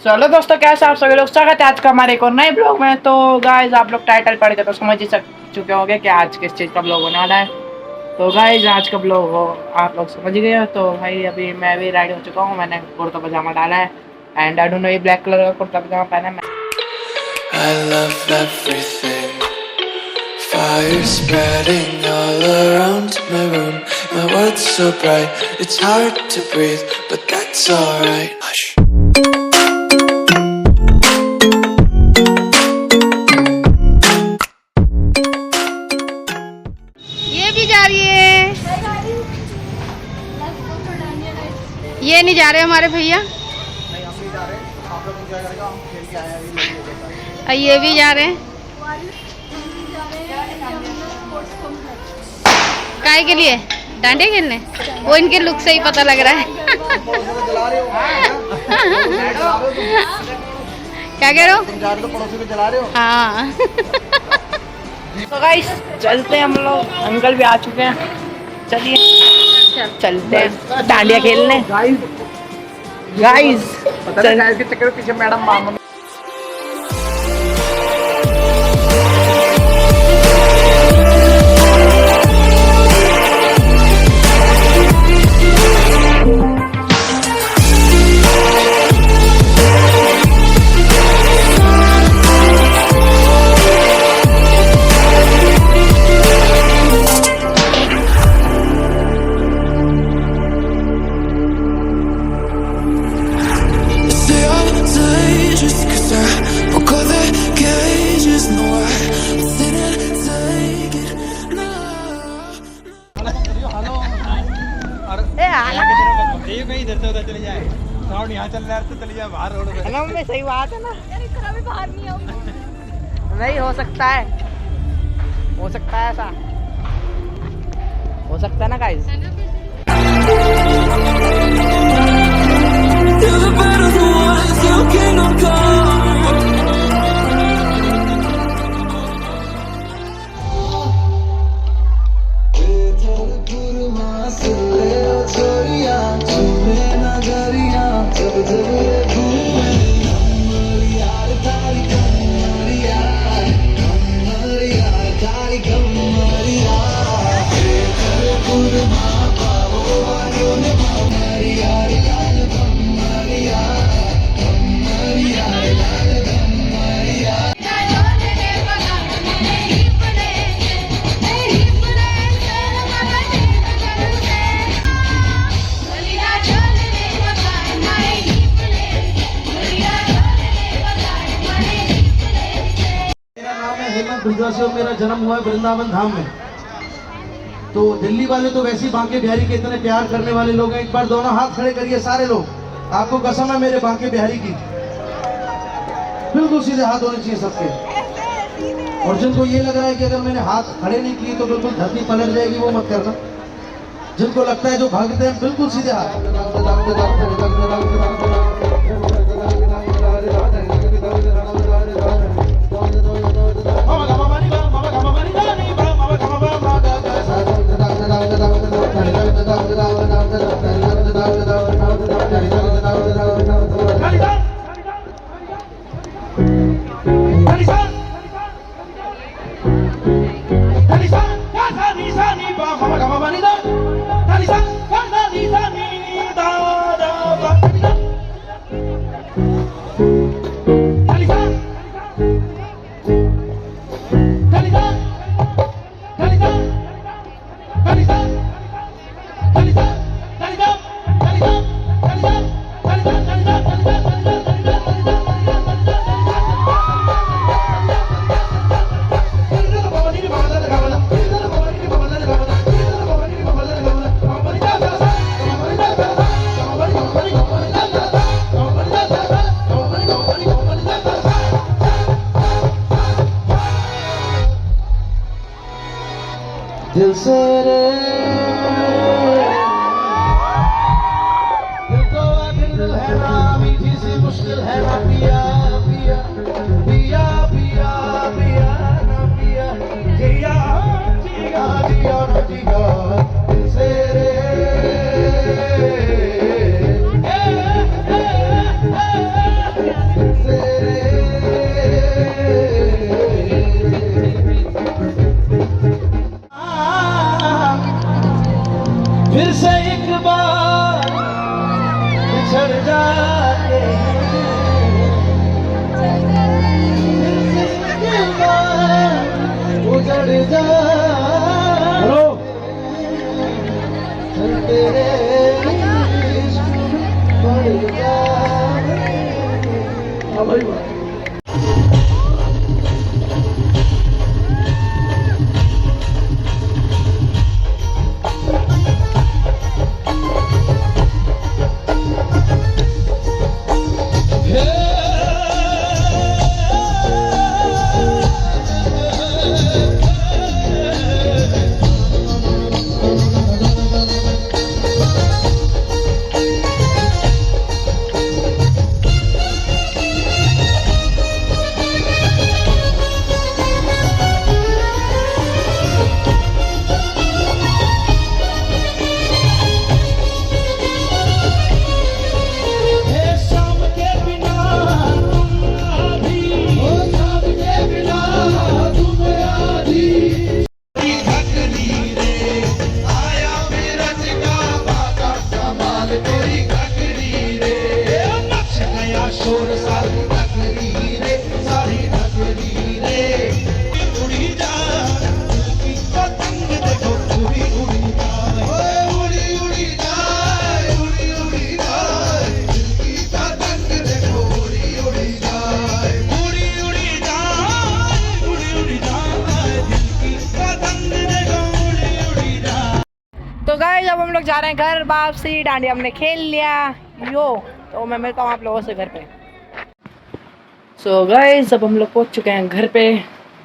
चलो दोस्तों, कैसे आप सभी लोग, स्वागत है आज का हमारे एक और नए ब्लॉग में। तो गाइज आप लोग टाइटल पढ़ के तो समझ ही चुके होंगे कि आज किस चीज़ का ब्लॉग होने वाला है। तो गाइज आज का ब्लॉग हो आप लोग समझ गए हो। तो भाई अभी मैं भी रेडी हो चुका हूँ, मैंने कुर्ता पजामा डाला है एंड आई डोंट नो ये ब्लैक कलर का कुर्ता पजामा पहना है। I love everything. Fire spreading all around my room. My world's so bright, it's hard to breathe, but that's alright. Hush. ये भी जा रही है, ये नहीं जा रहे हमारे भैया। ये भी जा रहे हैं। काय के लिए? डांडे खेलने। वो इनके लुक से ही पता लग रहा है। क्या कह रहे हो? पड़ोसी को जला रहे हो? हाँ। तो गाइस चलते हैं, हम लोग अंकल भी आ चुके हैं, चलिए चलते हैं डांडिया खेलने। गाइस के चक्कर पीछे मैडम मामू यहाँ चल रहा है तो चले जाए बाहर रोड पे। ना मम्मी, सही बात है ना। इतना भी बाहर नहीं आऊंगी। नहीं हो सकता है, हो सकता है, ऐसा हो सकता है ना गाइस। और मेरा जन्म हुआ है वृंदावन धाम में। तो दिल्ली वाले तो वैसे ही बांके बिहारी के इतने प्यार करने वाले लोग हैं। एक बार दोनों हाथ खड़े करिए सारे लोग, आपको कसम है मेरे बांके बिहारी की। बिल्कुल सीधे हाथ होने चाहिए सबके। और जिनको ये लग रहा है कि अगर मैंने हाथ खड़े नहीं किए तो बिल्कुल धरती पलट जाएगी, वो मत करना। जिनको लगता है जो भागते हैं, बिल्कुल सीधे हाथ। दिल से रे दिल तो आखिर दिल है ना, मीठी सी मुश्किल है ना। पिया पिया पिया पिया पिया ना पिया, जिया जिया जिया ना जिया। दिल से रे बढ़ जाए तेरे इश्क बढ़ जाए। हाँ भाई वाह। तो गाइस अब हम लोग जा रहे हैं घर वापसी। डांडिया हमने खेल लिया यो। तो मैं मिलता हूँ आप लोगों से घर पे। सो गाइस अब हम लोग पहुँच चुके हैं घर पे।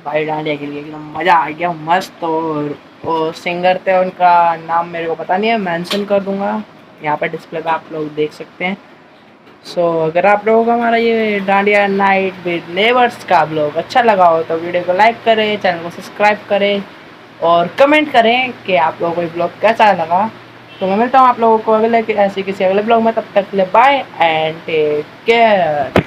भाई डांडिया के लिए एकदम मज़ा आ गया, मस्त। और वो सिंगर थे, उनका नाम मेरे को पता नहीं है, मेंशन कर दूंगा यहाँ पे डिस्प्ले पे, आप लोग देख सकते हैं। सो अगर आप लोगों को हमारा ये डांडिया नाइट विद नेबर्स का ब्लॉग अच्छा लगा हो तो वीडियो को लाइक करें, चैनल को सब्सक्राइब करें और कमेंट करें कि आप लोगों को ये ब्लॉग कैसा लगा। तो मैं मिलता हूँ आप लोगों को अगले ऐसे किसी अगले ब्लॉग में। तब तक के लिए बाय एंड टेक केयर।